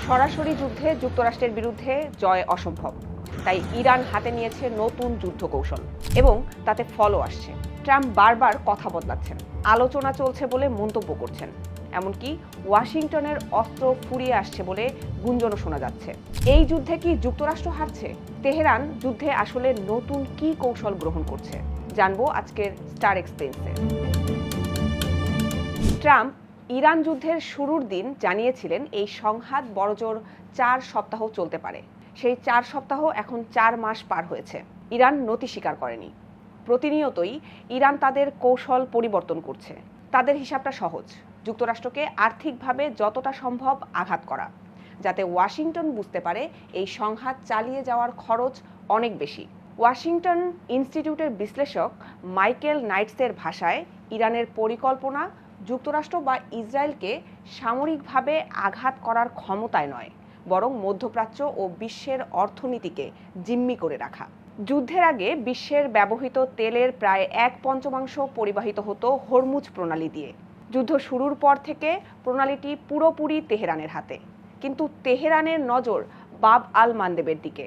সরাসরি যুদ্ধে যুক্তরাষ্ট্রের বিরুদ্ধে জয় অসম্ভব, তাই ইরান হাতে নিয়েছে নতুন যুদ্ধ কৌশল এবং তাতে ফলও আসছে। ট্রাম্প বারবার কথা বদলাচ্ছেন, আলোচনা চলছে বলে মন্তব্য করছেন, এমনকি ওয়াশিংটনের অস্ত্র ফুরিয়ে আসছে বলে গুঞ্জনও শোনা যাচ্ছে। এই যুদ্ধে কি যুক্তরাষ্ট্র হারছে? তেহরান যুদ্ধে আসলে নতুন কি কৌশল গ্রহণ করছে জানবো আজকের স্টার এক্সপ্লেইনসে। ট্রাম্প ইরান যুদ্ধের শুরুর দিন জানিয়েছিলেন এই সংঘাত বড়জোর 4 সপ্তাহ চলতে পারে। সেই 4 সপ্তাহ এখন 4 মাস পার হয়েছে। ইরান নতি স্বীকার করেনি। প্রতিনিয়তই ইরান তাদের কৌশল পরিবর্তন করছে। তাদের হিসাবটা সহজ, যুক্তরাষ্ট্রকে আর্থিকভাবে যতটা সম্ভব আঘাত করা, যাতে ওয়াশিংটন বুঝতে পারে এই সংঘাত চালিয়ে যাওয়ার খরচ অনেক বেশি। ওয়াশিংটন ইনস্টিটিউটের বিশ্লেষক মাইকেল নাইটসের ভাষায় ইরানের পরিকল্পনা যুক্তরাষ্ট্র বা ইসরায়েলকে সামরিকভাবে আঘাত করার ক্ষমতায় নয়, বরং মধ্যপ্রাচ্য ও বিশ্বের অর্থনীতিকে জিম্মি করে রাখা। যুদ্ধের আগে বিশ্বের ব্যবহৃত তেলের প্রায় 1/5 পরিবাহিত হতো হরমুজ প্রণালী দিয়ে। যুদ্ধ শুরুর পর থেকে প্রণালীটি পুরোপুরি তেহরানের হাতে, কিন্তু তেহরানের নজর বাব আল মান্দেবের দিকে।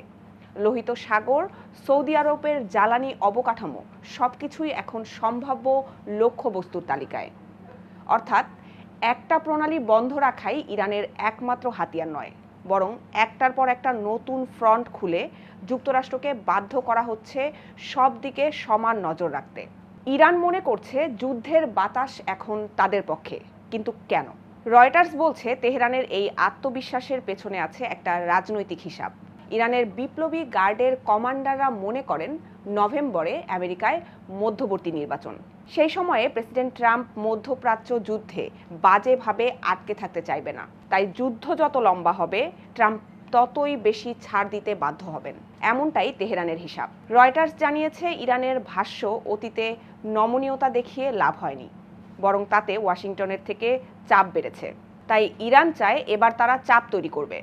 লোহিত সাগর, সৌদি আরবের জ্বালানি অবকাঠামো সবকিছুই এখন সম্ভাব্য লক্ষ্যবস্তুর তালিকায়। অর্থাৎ একটা প্রণালী বন্ধ রাখাই ইরানের একমাত্র হাতিয়ার নয়, বরং একটার পর একটা নতুন ফ্রন্ট খুলে যুক্তরাষ্ট্রকে বাধ্য করা হচ্ছে সব দিকে সমান নজর রাখতে। ইরান মনে করছে যুদ্ধের বাতাস এখন তাদের পক্ষে, কিন্তু কেন? রয়টার্স বলছে তেহরানের এই আত্মবিশ্বাসের পেছনে আছে একটা রাজনৈতিক হিসাব। ইরানের বিপ্লবী গার্ডের কমান্ডাররা মনে করেন নভেম্বরে আমেরিকায় মধ্যবর্তী নির্বাচন। সেই সময়ে প্রেসিডেন্ট ট্রাম্প মধ্যপ্রাচ্য যুদ্ধে বাজেভাবে আটকে থাকতে চাইবে না। তাই যুদ্ধ যত লম্বা হবে ট্রাম্প ততই বেশি ছাড় দিতে বাধ্য হবেন, এমনটাই তেহরানের হিসাব। রয়টার্স জানিয়েছে ইরানের ভাষ্য অতীতে নমনীয়তা দেখিয়ে লাভ হয়নি, বরং তাতে ওয়াশিংটনের থেকে চাপ বেড়েছে। তাই ইরান চায় এবার তারা চাপ তৈরি করবে,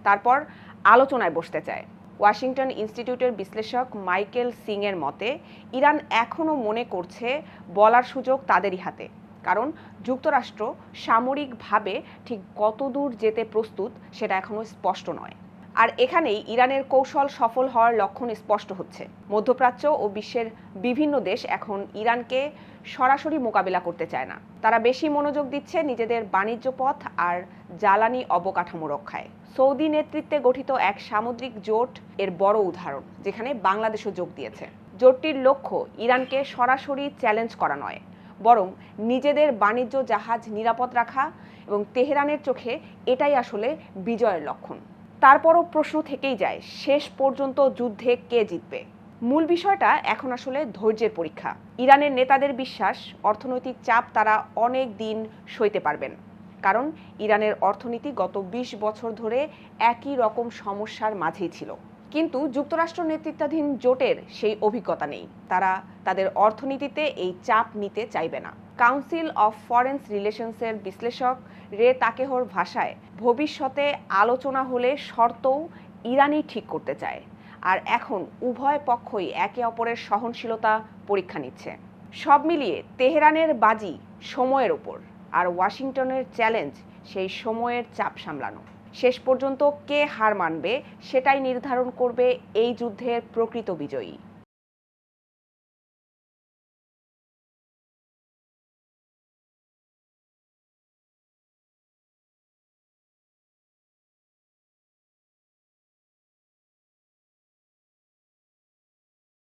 তারপর আলোচনায় বসতে চায়। ওয়াশিংটন ইনস্টিটিউটের বিশ্লেষক মাইকেল সিংয়ের মতে ইরান এখনও মনে করছে বলার সুযোগ তাদেরই হাতে, কারণ যুক্তরাষ্ট্র সামরিকভাবে ঠিক কতদূর যেতে প্রস্তুত সেটা এখনও স্পষ্ট নয়। আর এখানেই ইরানের কৌশল সফল হওয়ার লক্ষণ স্পষ্ট হচ্ছে। মধ্যপ্রাচ্য ও বিশ্বের বিভিন্ন দেশ এখন ইরানকে সরাসরি মোকাবিলা করতে চায় না। তারা বেশি মনোযোগ দিচ্ছে নিজেদের বাণিজ্য পথ আর জ্বালানি অবকাঠামো রক্ষায়। সৌদি নেতৃত্বে গঠিত এক সামুদ্রিক জোট এর বড় উদাহরণ, যেখানে বাংলাদেশও যোগ দিয়েছে। জোটটির লক্ষ্য ইরানকে সরাসরি চ্যালেঞ্জ করা নয়, বরং নিজেদের বাণিজ্য জাহাজ নিরাপদ রাখা, এবং তেহরানের চোখে এটাই আসলে বিজয়ের লক্ষণ। তারপরও প্রশ্ন থেকেই যায়, শেষ পর্যন্ত যুদ্ধে কে জিতবে? মূল বিষয়টা এখন আসলে ধৈর্যের পরীক্ষা। ইরানের নেতাদের বিশ্বাস অর্থনৈতিক চাপ তারা অনেক দিন সইতে পারবেন, কারণ ইরানের অর্থনীতি গত 20 বছর ধরে একই রকম সমস্যার মাঝেই ছিল। কিন্তু যুক্তরাষ্ট্র নেতৃত্বাধীন জোটের সেই অভিজ্ঞতা নেই। তারা তাদের অর্থনীতিতে এই চাপ নিতে চাইবে না। কাউন্সিল অফ ফরেন রিলেশনসের বিশ্লেষক রে তাকেহর ভাষায় ভবিষ্যতে আলোচনা হলে শর্তও ইরানই ঠিক করতে চায়। আর এখন উভয় পক্ষই একে অপরের সহনশীলতা পরীক্ষা নিচ্ছে। সব মিলিয়ে তেহরানের বাজি সময়ের ওপর, আর ওয়াশিংটনের চ্যালেঞ্জ সেই সময়ের চাপ সামলানো। শেষ পর্যন্ত কে হার মানবে সেটাই নির্ধারণ করবে এই যুদ্ধের প্রকৃত বিজয়ী।